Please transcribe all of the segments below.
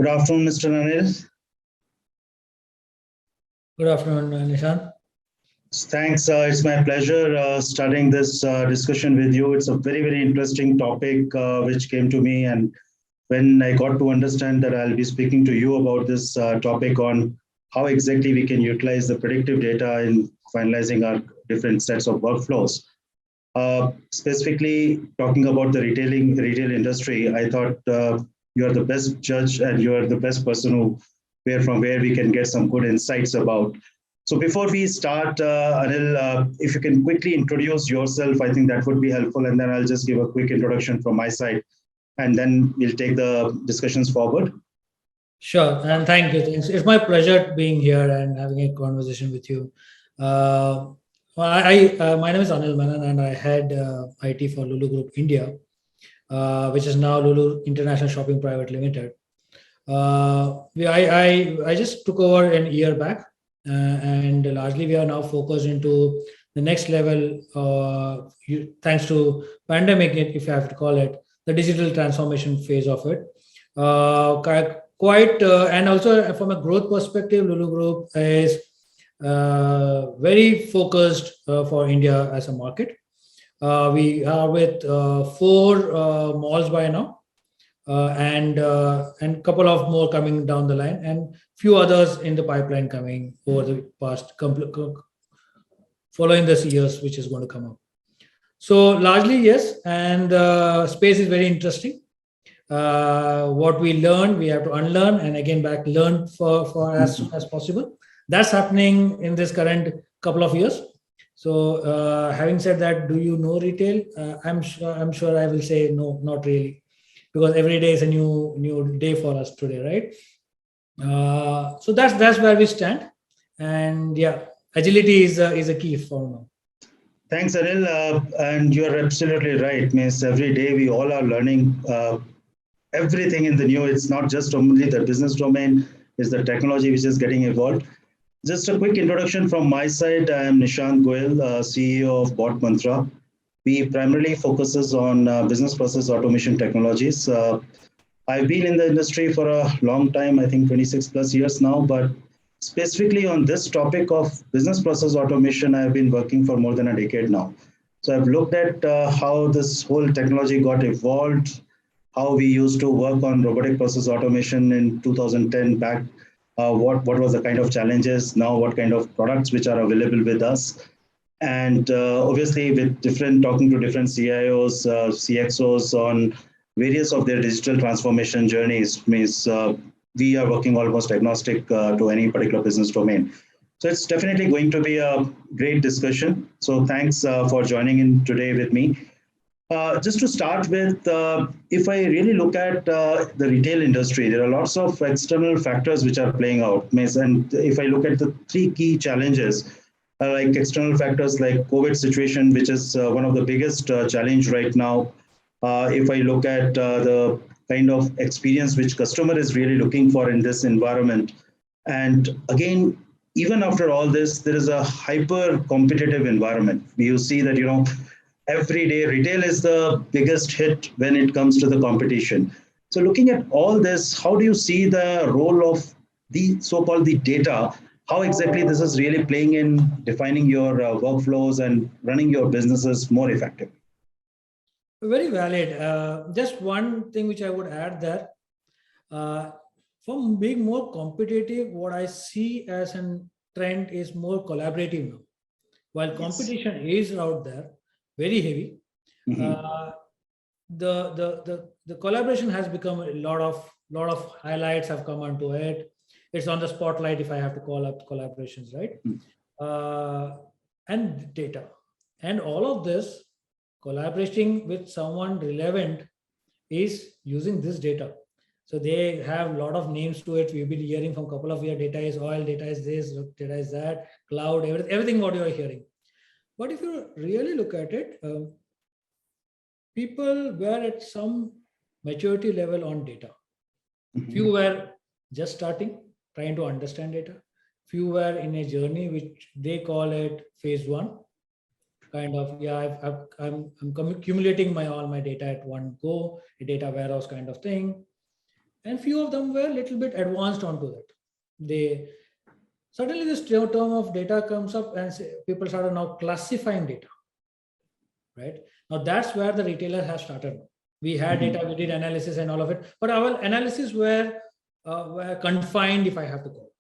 Good afternoon, Mr. Anil. Good afternoon, Nishant. Thanks. It's my pleasure starting this discussion with you. It's a very, very interesting topic which came to me. And when I got to understand that I'll be speaking to you about this topic on how exactly we can utilize the predictive data in finalizing our different sets of workflows. Specifically talking about the retail industry, I thought you are the best judge and you are the best person from where we can get some good insights about. So before we start, Anil, if you can quickly introduce yourself, I think that would be helpful, and then I'll just give a quick introduction from my side, and then we'll take the discussions forward. Sure, and thank you. It's my pleasure being here and having a conversation with you. My name is Anil Menon, and I head IT for Lulu Group India, which is now Lulu International Shopping Private Limited. I just took over a year back, and largely we are now focused into the next level. Thanks to pandemic, if you have to call it, the digital transformation phase of it. And also from a growth perspective, Lulu Group is very focused for India as a market. We are with 4 malls by now, and a couple of more coming down the line, and few others in the pipeline coming over the past following this years, which is going to come up. So largely yes, and space is very interesting. What we learn, we have to unlearn and again back learn for as soon as possible. That's happening in this current couple of years. So having said that, do you know retail? I'm sure I will say no, not really, because every day is a new day for us today, right? So that's where we stand, and yeah, agility is a key for now. Thanks, Anil, and you are absolutely right. Means every day we all are learning everything in the new. It's not just only the business domain, it's the technology which is getting evolved. Just a quick introduction from my side. I am Nishant Goel, CEO of Bot Mantra. We primarily focuses on business process automation technologies. I've been in the industry for a long time, I think 26 plus years now, but specifically on this topic of business process automation, I've been working for more than a decade now. So I've looked at how this whole technology got evolved, how we used to work on robotic process automation in 2010 back, what was the kind of challenges, now what kind of products which are available with us. And obviously with talking to different CIOs, CXOs on various of their digital transformation journeys, means we are working almost agnostic to any particular business domain. So it's definitely going to be a great discussion. So thanks for joining in today with me. Just to start with, if I really look at the retail industry, there are lots of external factors which are playing out. And if I look at the 3 key challenges, like external factors like COVID situation, which is one of the biggest challenge right now. If I look at the kind of experience which customer is really looking for in this environment. And again, even after all this, there is a hyper competitive environment. You see that, every day retail is the biggest hit when it comes to the competition. So looking at all this, how do you see the role of the so-called the data? How exactly this is really playing in defining your workflows and running your businesses more effectively? Very valid. Just one thing which I would add there, from being more competitive, what I see as a trend is more collaborative now. While competition is out there, very heavy, the collaboration has become a lot of highlights have come onto it. It's on the spotlight, if I have to call up collaborations, right? And data, and all of this collaborating with someone relevant is using this data. So they have a lot of names to it. We've been hearing from a couple of years, data is oil, data is this, data is that, cloud, everything what you're hearing. But if you really look at it, people were at some maturity level on data. Few were just starting, trying to understand data. Few were in a journey which they call it phase 1. Kind of, I'm accumulating all my data at one go, a data warehouse kind of thing. and few of them were a little bit advanced onto that. They suddenly this term of data comes up, and people started now classifying data, right? Now that's where the retailer has started. We had data, we did analysis and all of it, but our analysis were confined, if I have to call,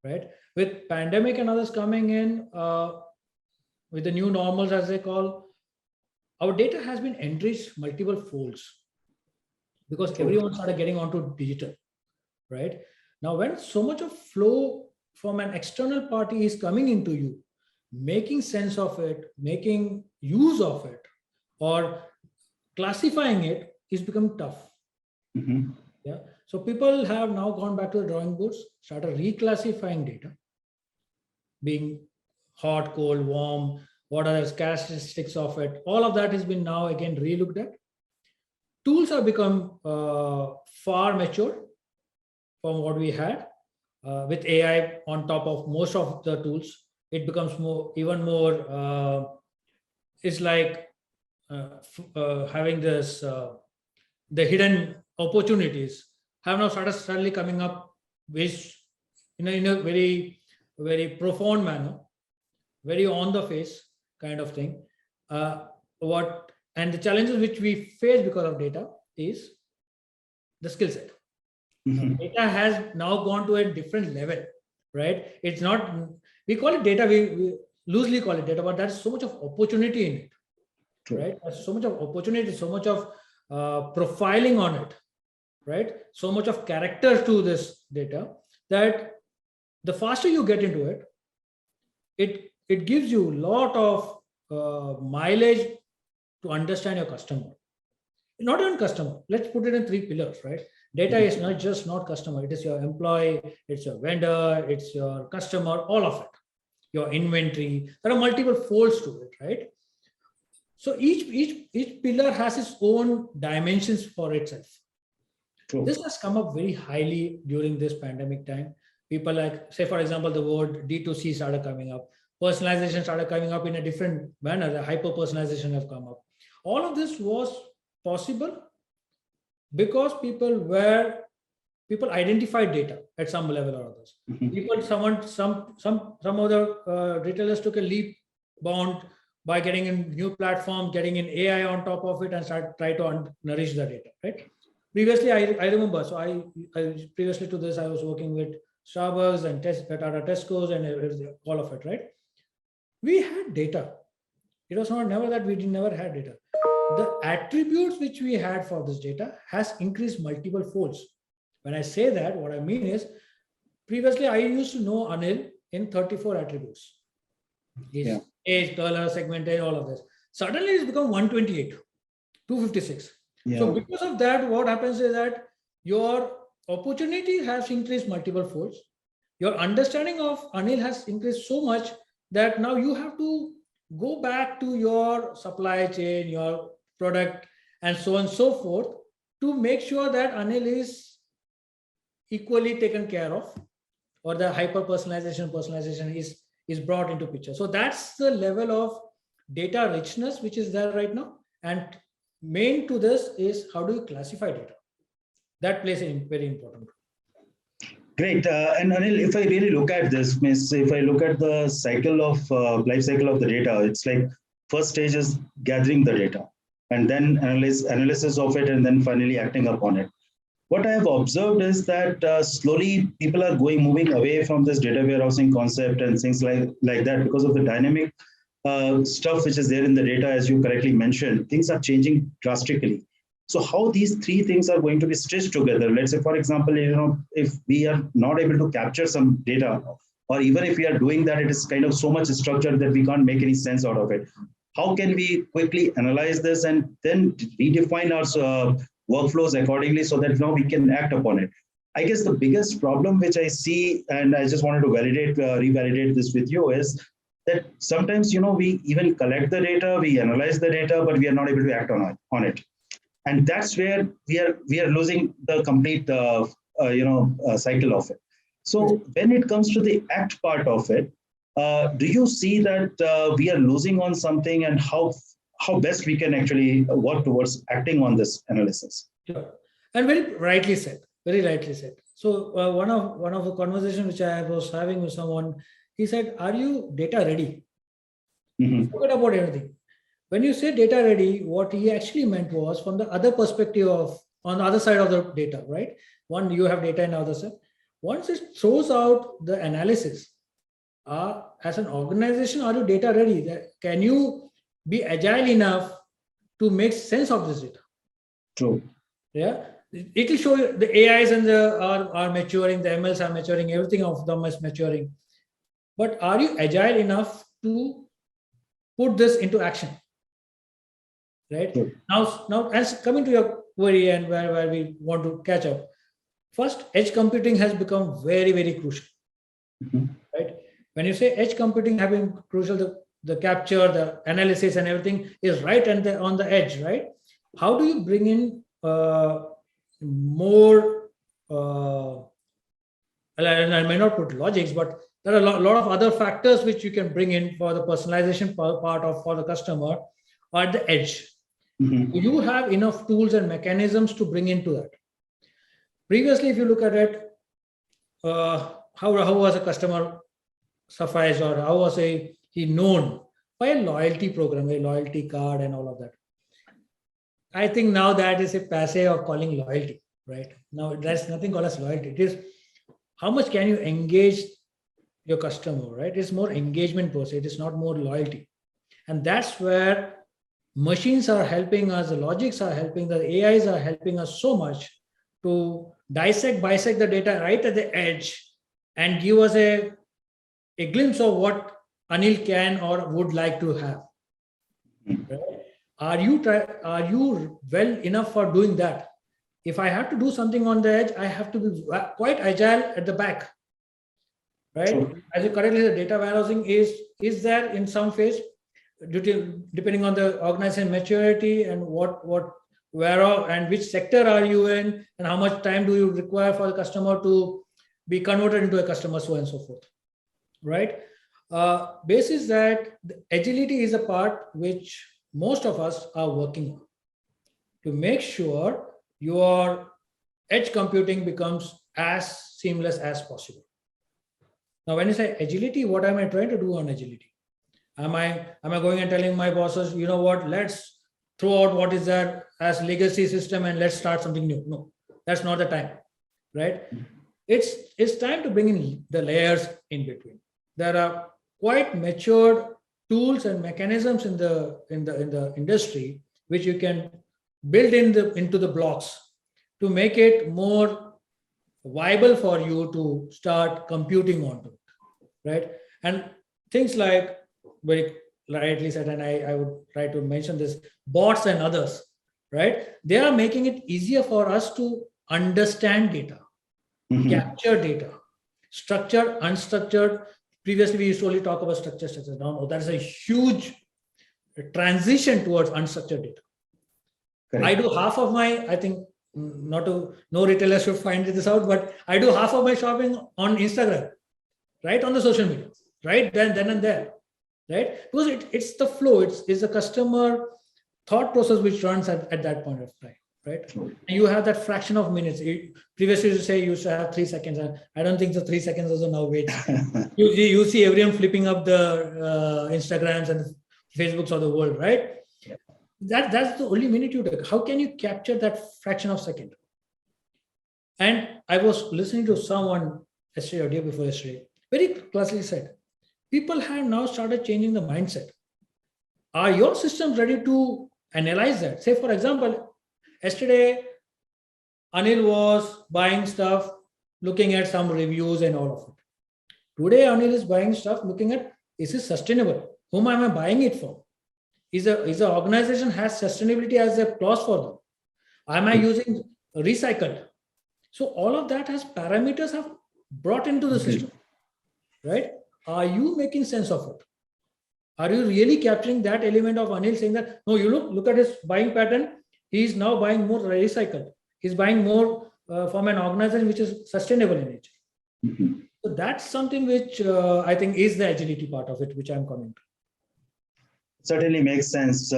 right? With pandemic and others coming in, with the new normals as they call, our data has been enriched multiple folds because everyone started getting onto digital, right? Now, when so much of flow from an external party is coming into you, making sense of it, making use of it, or classifying it is becoming tough. Yeah. So people have now gone back to the drawing boards, started reclassifying data, being hot, cold, warm, what are the characteristics of it. All of that has been now again re-looked at. Tools have become far mature from what we had. With AI on top of most of the tools, it becomes even more. It's like having this, the hidden opportunities have now started suddenly coming up, which in a very, very profound manner, very on the face kind of thing. And the challenges which we face because of data is the skill set. Data has now gone to a different level, right? It's not, we call it data, we loosely call it data, but there's so much of opportunity in it, right? There's so much of opportunity, so much of profiling on it, right? So much of character to this data that the faster you get into it, it gives you a lot of mileage to understand your customer. Not even customer. Let's put it in 3 pillars, right? Data is not just not customer. It is your employee, it's your vendor, it's your customer, all of it. Your inventory. There are multiple folds to it, right? So each pillar has its own dimensions for itself. True. This has come up very highly during this pandemic time. People like, say, for example, the word D2C started coming up. Personalization started coming up in a different manner. The hyper-personalization have come up. All of this was possible because people identified data at some level or others. Some other retailers took a leap bound by getting in new platform, getting in AI on top of it, and try to nourish the data, right? Previously, I remember, so I previously to this, I was working with Starbucks and Tata Tesco's and all of it, right? We had data. It was never that we never had data. The attributes which we had for this data has increased multiple folds. When I say that, what I mean is, previously I used to know Anil in 34 attributes. His age, color, segmentation, all of this. Suddenly it's become 128, 256. Yeah. So because of that, what happens is that your opportunity has increased multiple folds. Your understanding of Anil has increased so much that now you have to go back to your supply chain, your product, and so on and so forth to make sure that Anil is equally taken care of, or the personalization is brought into picture. So that's the level of data richness which is there right now. And main to this is how do you classify data? That plays a very important role. Great. And Anil, if I really look at this, if I look at the cycle of life cycle of the data, it's like first stage is gathering the data and then analysis of it, and then finally acting upon it. What I have observed is that slowly people are moving away from this data warehousing concept and things like that because of the dynamic stuff which is there in the data, as you correctly mentioned. Things are changing drastically. So how these 3 things are going to be stitched together? Let's say, for example, if we are not able to capture some data, or even if we are doing that, it is kind of so much structured that we can't make any sense out of it. How can we quickly analyze this and then redefine our workflows accordingly so that now we can act upon it? I guess the biggest problem which I see, and I just wanted to revalidate this with you, is that sometimes, we even collect the data, we analyze the data, but we are not able to act on it. And that's where we are losing the complete cycle of it. So when it comes to the act part of it, do you see that we are losing on something, and how best we can actually work towards acting on this analysis? Sure. And very rightly said. Very rightly said. So one of the conversations which I was having with someone, he said, "Are you data ready?" Forget about everything. When you say data ready, what he actually meant was from the other perspective of on the other side of the data, right? One, you have data in the other side. Once it throws out the analysis, as an organization, are you data ready? Can you be agile enough to make sense of this data? True. Yeah, it will show you the AIs and are maturing, the MLs are maturing, everything of them is maturing. But are you agile enough to put this into action? Right? True. Now, as coming to your query and where we want to catch up, first, edge computing has become very, very crucial. Right? When you say edge computing having crucial, the capture, the analysis, and everything is right and on the edge, right? How do you bring in more? And I may not put logics, but there are a lot of other factors which you can bring in for the personalization part of for the customer or at the edge. You have enough tools and mechanisms to bring into that. Previously, if you look at it, how was a customer sufficed or how was he known? By a loyalty program, a loyalty card and all of that. I think now that is a passe of calling loyalty, right? Now there's nothing called as loyalty. It is how much can you engage your customer, right? It's more engagement per se. It is not more loyalty. And that's where machines are helping us, the logics are helping, the AIs are helping us so much to bisect the data right at the edge and give us a glimpse of what Anil can or would like to have. Right? Are you well enough for doing that? If I have to do something on the edge, I have to be quite agile at the back. Right? Sure. As you correctly said, data warehousing is there in some phase, depending on the organization maturity and where and which sector are you in and how much time do you require for the customer to be converted into a customer, so on and so forth. Right? Basis that agility is a part which most of us are working on to make sure your edge computing becomes as seamless as possible. Now, when you say agility, what am I trying to do on agility? Am I going and telling my bosses, you know what, let's throw out what is there as legacy system and let's start something new? No, that's not the time, right? It's time to bring in the layers in between. There are quite matured tools and mechanisms in the industry which you can build into the blocks to make it more viable for you to start computing onto it, right? And things like, very rightly said, and I would try to mention this, bots and others, right? They are making it easier for us to understand data, capture data, structured, unstructured. Previously, we used to only talk about structured. Now, that is a huge transition towards unstructured data. Correct. I do half of my, I think, no retailer should find this out, but I do half of my shopping on Instagram, right? On the social media, right? Then and there, right? Because it's the flow, it's the customer thought process which runs at that point of time, right? And you have that fraction of minutes. Previously, you used to have 3 seconds. I don't think the 3 seconds also now waits. you see everyone flipping up the Instagrams and Facebooks of the world, right? That's the only minute you take. How can you capture that fraction of second? And I was listening to someone yesterday or day before yesterday, very classically said, people have now started changing the mindset. Are your systems ready to analyze that? Say, for example, yesterday, Anil was buying stuff, looking at some reviews and all of it. Today, Anil is buying stuff, looking at, is it sustainable? Whom am I buying it for? Is the organization has sustainability as a clause for them? Am I using recycled? So all of that has parameters have brought into the system, right? Are you making sense of it? Are you really capturing that element of Anil saying that, no, you look at his buying pattern, he's now buying more recycled. He's buying more from an organization which is sustainable in nature. So that's something which I think is the agility part of it, which I'm coming to. Certainly makes sense.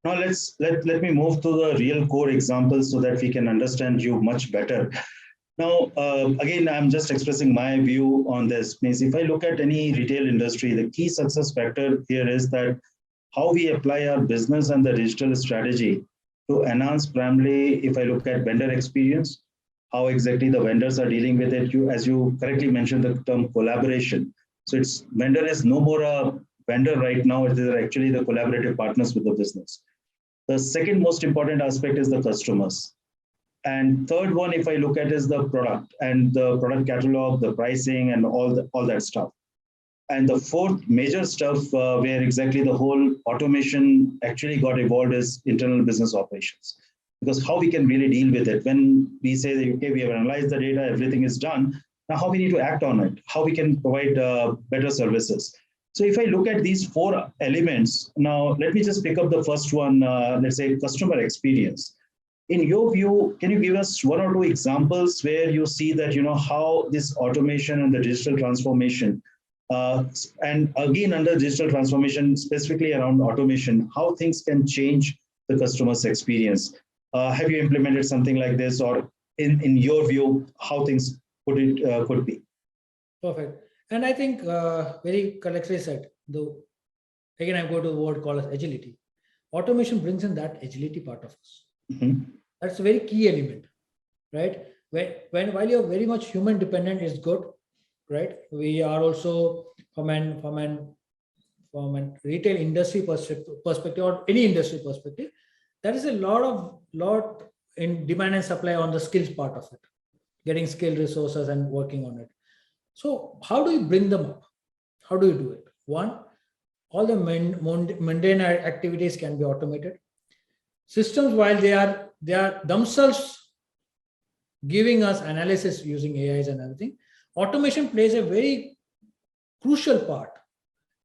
Now let me move to the real core examples so that we can understand you much better. Now, again, I'm just expressing my view on this. Means if I look at any retail industry, the key success factor here is that how we apply our business and the digital strategy to enhance primarily, if I look at vendor experience, how exactly the vendors are dealing with it. You, as you correctly mentioned, the term collaboration. So it's vendor is no more a vendor right now. It is actually the collaborative partners with the business. The second most important aspect is the customers. And third one, if I look at, is the product and the product catalog, the pricing, and all that stuff. And the fourth major stuff where exactly the whole automation actually got evolved is internal business operations. Because how we can really deal with it when we say that, okay, we have analyzed the data, everything is done. Now, how we need to act on it, how we can provide better services. So if I look at these four elements, now let me just pick up the first one, let's say customer experience. In your view, can you give us one or two examples where you see that, how this automation and the digital transformation, and again, under digital transformation, specifically around automation, how things can change the customer's experience? Have you implemented something like this, or in your view, how things could be? Perfect. And I think very correctly said, though, again, I go to the word called as agility. Automation brings in that agility part of us. Mm-hmm. That's a very key element, right? While you're very much human dependent is good, right? We are also from an retail industry perspective or any industry perspective, there is a lot in demand and supply on the skills part of it, getting skilled resources and working on it. So how do you bring them up? How do you do it? One, all the mundane activities can be automated. Systems, while they are themselves giving us analysis using AIs and everything, automation plays a very crucial part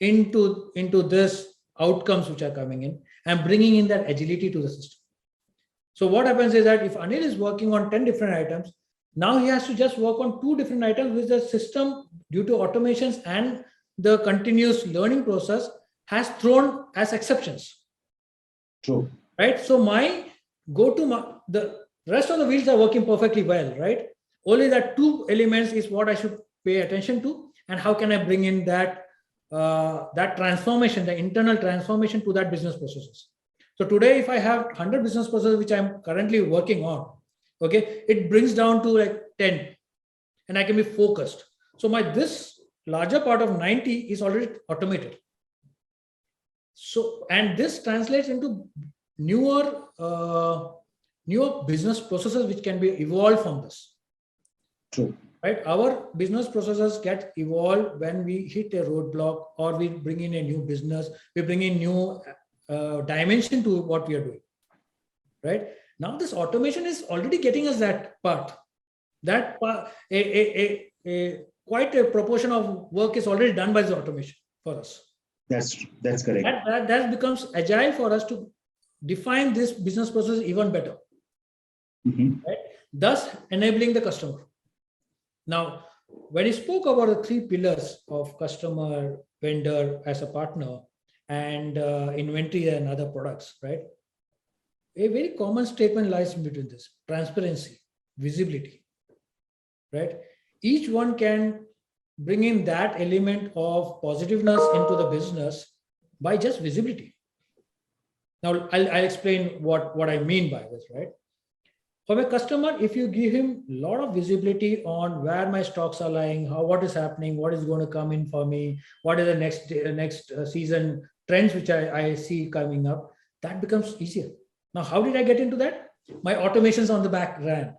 into this outcomes which are coming in and bringing in that agility to the system. So what happens is that if Anil is working on 10 different items, now he has to just work on 2 different items, which the system, due to automations and the continuous learning process, has thrown as exceptions. True. Right? So the rest of the wheels are working perfectly well, right? Only that 2 elements is what I should pay attention to, and how can I bring in that transformation, the internal transformation to that business processes. So today, if I have 100 business processes which I'm currently working on, okay, it brings down to like 10, and I can be focused. So this larger part of 90 is already automated. So, and this translates into newer business processes which can be evolved from this. True. Right? Our business processes get evolved when we hit a roadblock, or we bring in a new business, we bring in new dimension to what we are doing. Right? Now this automation is already getting us that part. That part, quite a proportion of work is already done by the automation for us. That's correct. That becomes agile for us to define this business process even better. Mm-hmm. Right? Thus enabling the customer. Now, when you spoke about the 3 pillars of customer, vendor as a partner, and inventory and other products, right? A very common statement lies in between this: transparency, visibility, right? Each one can bring in that element of positiveness into the business by just visibility. Now, I'll explain what I mean by this, right? For a customer, if you give him a lot of visibility on where my stocks are lying, what is happening, what is going to come in for me, what is the next season trends which I see coming up, that becomes easier. Now, how did I get into that? My automations on the back ran.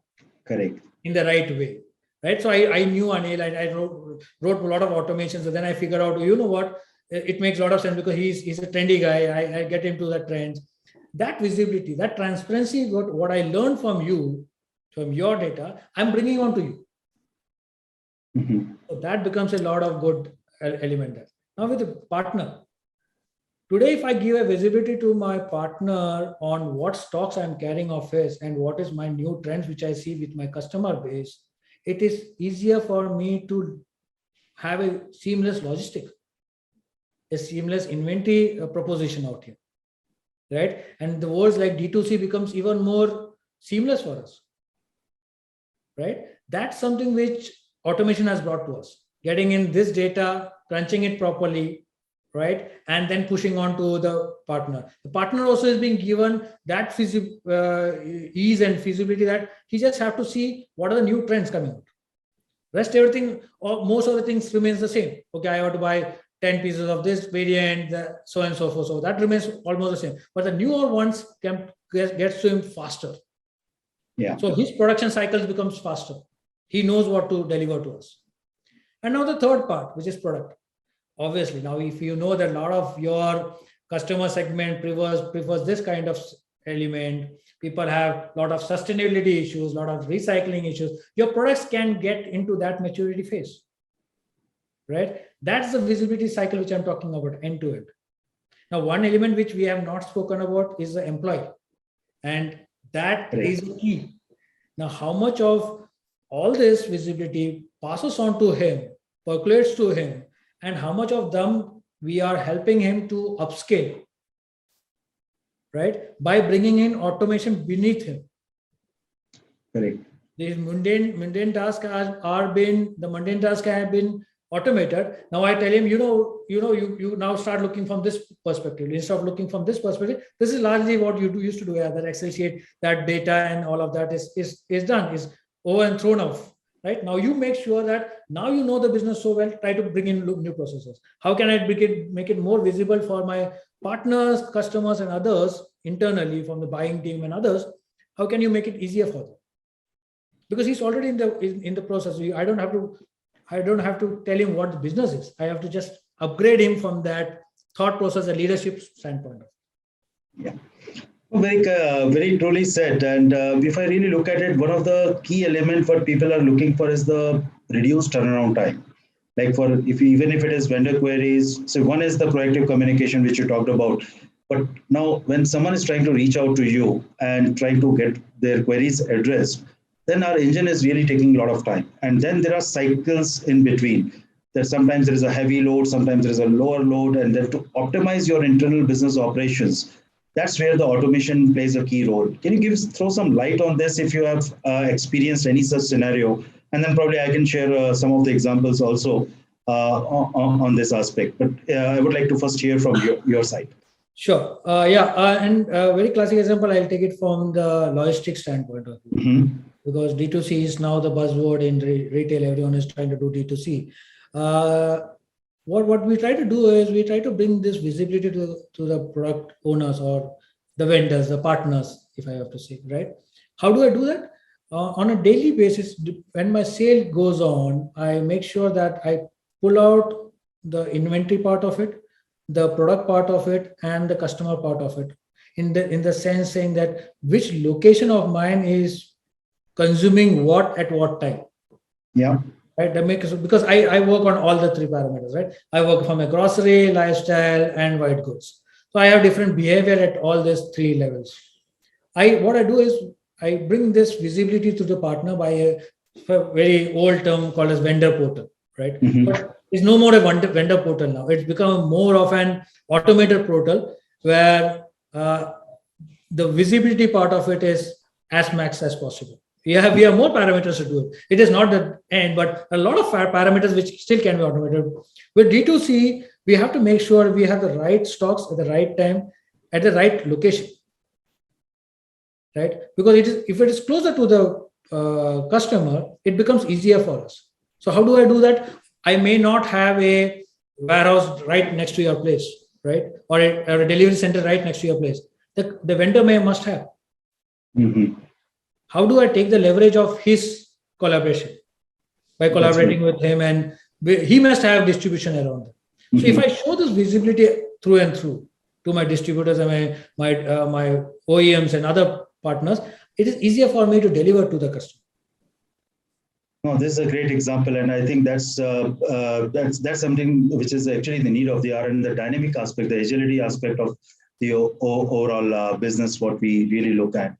Correct. In the right way, right? So I knew Anil, I wrote a lot of automations, and then I figured out, you know what, it makes a lot of sense because he's a trendy guy. I get into the trends. That visibility, that transparency, what I learned from you, from your data, I'm bringing on to you. Mm-hmm. So that becomes a lot of good element there. Now with the partner, today, if I give a visibility to my partner on what stocks I'm carrying of his and what is my new trends which I see with my customer base, it is easier for me to have a seamless logistic, a seamless inventory proposition out here. right? And the words like D2C becomes even more seamless for us, right? That's something which automation has brought to us. Getting in this data, crunching it properly, right? And then pushing on to the partner. The partner also is being given that ease and feasibility that he just have to see what are the new trends coming out. Rest everything, or most of the things remains the same. Okay, I have to buy 10 pieces of this variant, so and so forth. So that remains almost the same. But the newer ones gets to him faster. Yeah. So his production cycles becomes faster. He knows what to deliver to us. And now the third part, which is product. Obviously, now if you know that a lot of your customer segment prefers this kind of element, people have a lot of sustainability issues, a lot of recycling issues, your products can get into that maturity phase, right? That's the visibility cycle which I'm talking about, end to end. Now, one element which we have not spoken about is the employee, and that is the key. Now, how much of all this visibility passes on to him, percolates to him, and how much of them we are helping him to upscale, right? By bringing in automation beneath him. Correct. These mundane tasks have been automated. Now I tell him, you now start looking from this perspective. Instead of looking from this perspective, this is largely what you used to do. That Excel sheet, that data and all of that is done, is over and thrown off. Right now, you make sure that now you know the business so well. Try to bring in new processes. How can I make it more visible for my partners, customers, and others internally from the buying team and others? How can you make it easier for them? Because he's already in the process. I don't have to tell him what the business is. I have to just upgrade him from that thought process and leadership standpoint. Yeah. Very truly said. And if I really look at it, one of the key elements what people are looking for is the reduced turnaround time. Like even if it is vendor queries, so one is the proactive communication which you talked about. But now when someone is trying to reach out to you and trying to get their queries addressed, then our engine is really taking a lot of time. And then there are cycles in between. That sometimes there is a heavy load, sometimes there is a lower load, and then to optimize your internal business operations, that's where the automation plays a key role. Can you throw some light on this if you have experienced any such scenario? And then probably I can share some of the examples also on this aspect. But I would like to first hear from your side. Sure. And a very classic example, I'll take it from the logistics standpoint of view. Mm-hmm. Because D2C is now the buzzword in retail. Everyone is trying to do D2C. What we try to do is we try to bring this visibility to the product owners or the vendors, the partners, if I have to say, right? How do I do that? On a daily basis, when my sale goes on, I make sure that I pull out the inventory part of it, the product part of it, and the customer part of it. In the sense saying that which location of mine is consuming what at what time. Yeah. Right, because I work on all the three parameters, right? I work from a grocery, lifestyle, and white goods. So I have different behavior at all these three levels. What I do is I bring this visibility to the partner by a very old term called as vendor portal, right? Mm-hmm. But it's no more a vendor portal now. It's become more of an automated portal where the visibility part of it is as max as possible. We have more parameters to do it. It is not the end, but a lot of parameters which still can be automated. With D2C, we have to make sure we have the right stocks at the right time, at the right location, right? Because if it is closer to the customer, it becomes easier for us. So how do I do that? I may not have a warehouse right next to your place, right? Or a delivery center right next to your place. The vendor must have. Mm-hmm. How do I take the leverage of his collaboration? By collaborating with him, and he must have distribution around him. Mm-hmm. So if I show this visibility through and through to my distributors and my OEMs and other partners, it is easier for me to deliver to the customer. No, this is a great example, and I think that's something which is actually the need of the hour and the dynamic aspect, the agility aspect of the overall business. What we really look at.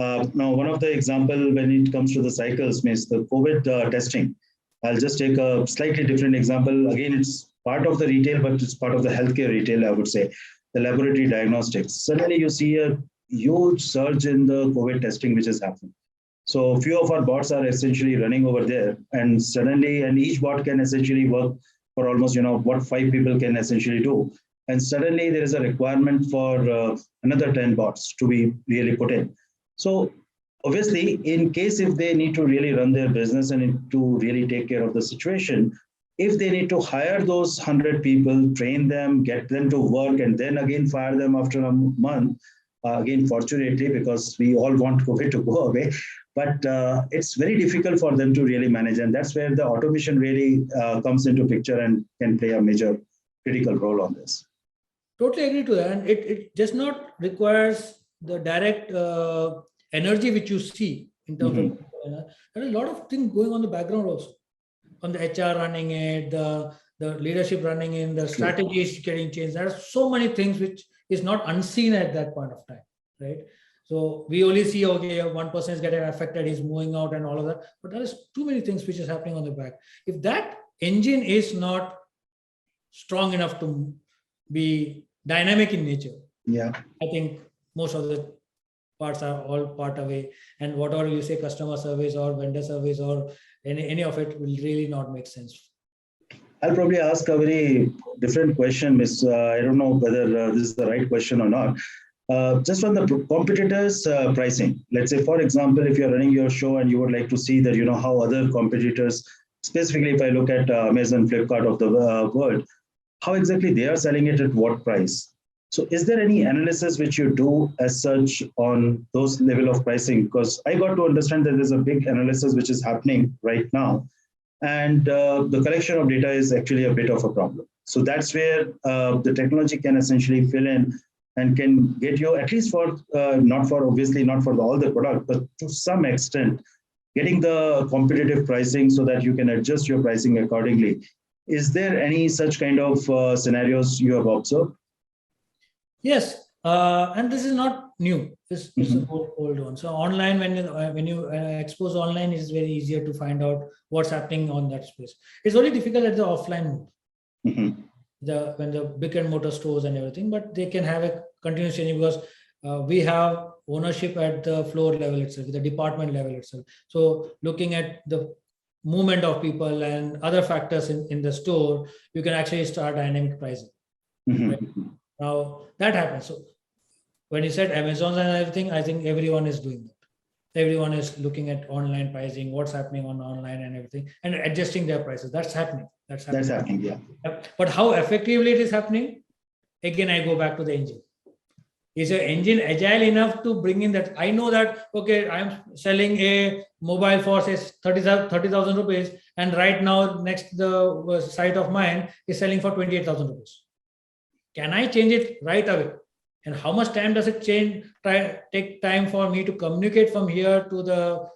Now, one of the example when it comes to the cycles means the COVID testing. I'll just take a slightly different example. Again, it's part of the retail, but it's part of the healthcare retail, I would say. the laboratory diagnostics. Suddenly you see a huge surge in the COVID testing which is happening. So few of our bots are essentially running over there, and suddenly, and each bot can essentially work for almost, what 5 people can essentially do. And suddenly there is a requirement for another 10 bots to be really put in. So obviously, in case if they need to really run their business and to really take care of the situation, if they need to hire those 100 people, train them, get them to work, and then again fire them after a month, again, fortunately, because we all want COVID to go away, but it's very difficult for them to really manage. And that's where the automation really comes into picture and can play a major critical role on this. Totally agree to that. And it just not requires the direct energy which you see in terms of, there are a lot of things going on the background also. On the HR running it, the leadership running in, the strategies getting changed. There are so many things which is not unseen at that point of time, right? So we only see, okay, one person is getting affected, he's moving out and all of that, but there is too many things which is happening on the back. If that engine is not strong enough to be dynamic in nature, I think most of the parts are all part away, and whatever you say, customer service or vendor service or any of it will really not make sense. I'll probably ask a very different question, Miss. I don't know whether this is the right question or not. Just on the competitors' pricing. Let's say, for example, if you're running your show and you would like to see that, how other competitors, specifically if I look at Amazon, Flipkart of the world, how exactly they are selling it at what price? So is there any analysis which you do as such on those level of pricing? Because I got to understand that there's a big analysis which is happening right now. And the collection of data is actually a bit of a problem. So that's where the technology can essentially fill in and can get you, at least for, obviously not for all the product, but to some extent, getting the competitive pricing so that you can adjust your pricing accordingly. Is there any such kind of scenarios you have observed? Yes, and this is not new. This is an old one. So online, when you expose online, it's very easier to find out what's happening on that space. It's only difficult at the offline mode, when the brick and mortar stores and everything, but they can have a continuous change because we have ownership at the floor level itself, the department level itself. So looking at the movement of people and other factors in the store, you can actually start dynamic pricing. Right? Now that happens. So when you said Amazon and everything, I think everyone is doing that. Everyone is looking at online pricing, what's happening on online and everything, and adjusting their prices. That's happening. That's happening, yeah. But how effectively it is happening? Again, I go back to the engine. Is your engine agile enough to bring in that? I know that, okay, I'm selling a mobile for say 30,000 rupees, and right now next the site of mine is selling for 28,000 rupees. Can I change it right away? And how much time does it take time for me to communicate from here to the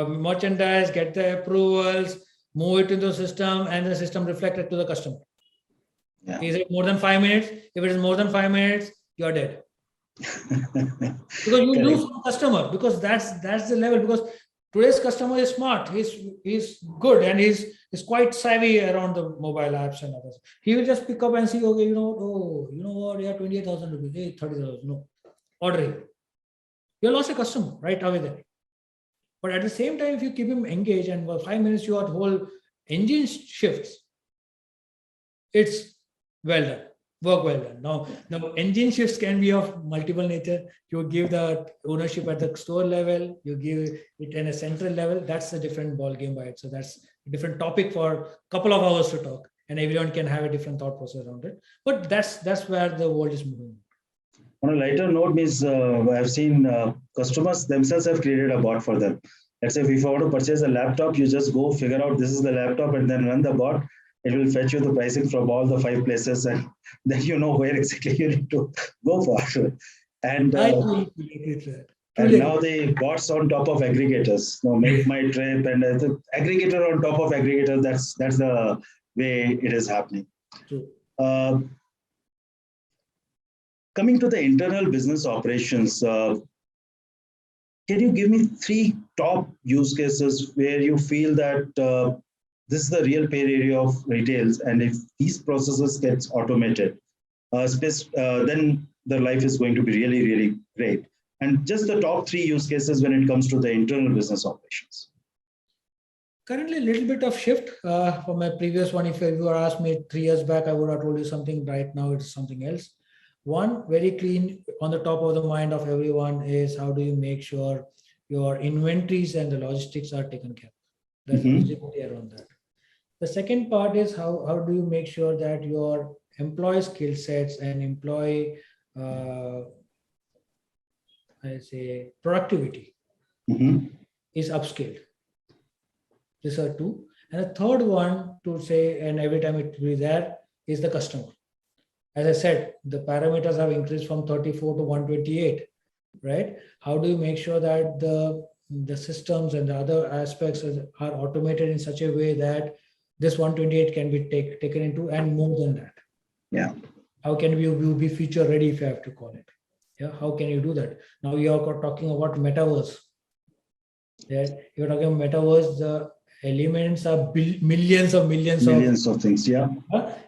merchandise, get the approvals, move it into the system, and the system reflected to the customer? Is it more than 5 minutes? If it is more than 5 minutes, you're dead. Because you lose some customer, because that's the level. Because today's customer is smart, he's good, and he's quite savvy around the mobile apps and others. He will just pick up and see, okay, you know what, yeah, 28,000 rupees, hey, 30,000, no, ordering. You lost a customer right away there. But at the same time, if you keep him engaged and for 5 minutes your whole engine shifts, it's well done. Work well done. Now engine shifts can be of multiple nature. You give the ownership at the store level, you give it in a central level. That's a different ball game by it. So that's a different topic for a couple of hours to talk, and everyone can have a different thought process around it. But that's where the world is moving. On a lighter note, I've seen customers themselves have created a bot for them. Let's say if you want to purchase a laptop, you just go figure out this is the laptop and then run the bot. It will fetch you the pricing from all the 5 places, and then you know where exactly you need to go for. And now the bots on top of aggregators. Now make my trip, and the aggregator on top of aggregator. That's the way it is happening. Coming to the internal business operations, can you give me 3 top use cases where you feel that this is the real pain area of retails, and if these processes gets automated, space, then the life is going to be really, really great. And just the top 3 use cases when it comes to the internal business operations. Currently, a little bit of shift from my previous one. If you were asked me 3 years back, I would have told you something. Right now, it's something else. One, very clean on the top of the mind of everyone is how do you make sure your inventories and the logistics are taken care of. That's visibility around that. The second part is how do you make sure that your employee skill sets and employee, I say, productivity is upscaled. These are 2. And the third one to say, and every time it will be there, is the customer. As I said, the parameters have increased from 34 to 128, right? How do you make sure that the systems and the other aspects are automated in such a way that this 128 can be taken into and more than that? Yeah. How can you be future ready, if you have to call it? Yeah. How can you do that? Now you are talking about metaverse. Yeah. You're talking about metaverse. The elements are millions of things. Yeah.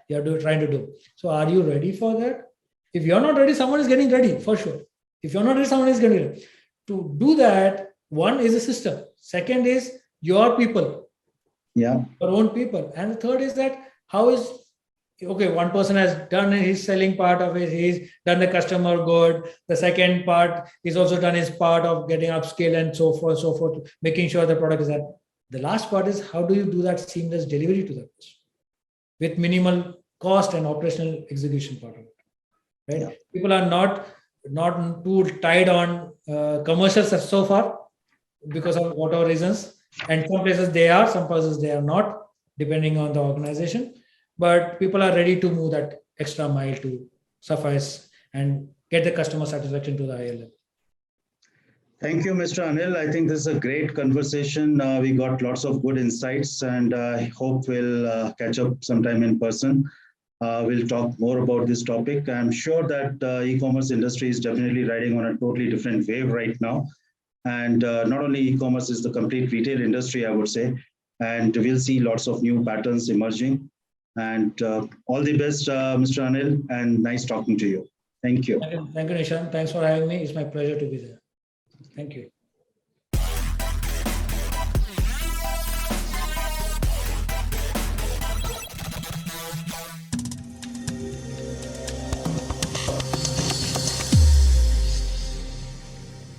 You're trying to do. So are you ready for that? If you're not ready, someone is getting ready for sure. If you're not ready, someone is getting ready. To do that, one is a system. Second is your people. Yeah. Your own people. And the third is that how is, okay, one person has done his selling part of it, he's done the customer good. The second part is also done his part of getting upscale and so forth, making sure the product is that. The last part is how do you do that seamless delivery to the customer with minimal cost and operational execution part of it, right? Yeah. People are not too tied on commercials so far because of whatever reasons, and some places they are, some places they are not, depending on the organization. But people are ready to move that extra mile to suffice and get the customer satisfaction to the higher level. Thank you, Mr. Anil. I think this is a great conversation. We got lots of good insights, and I hope we'll catch up sometime in person. We'll talk more about this topic. I'm sure that e-commerce industry is definitely riding on a totally different wave right now. And not only e-commerce is the complete retail industry, I would say, and we'll see lots of new patterns emerging. And all the best, Mr. Anil, and nice talking to you. Thank you. Thank you, Nishant. Thanks for having me. It's my pleasure to be there. Thank you.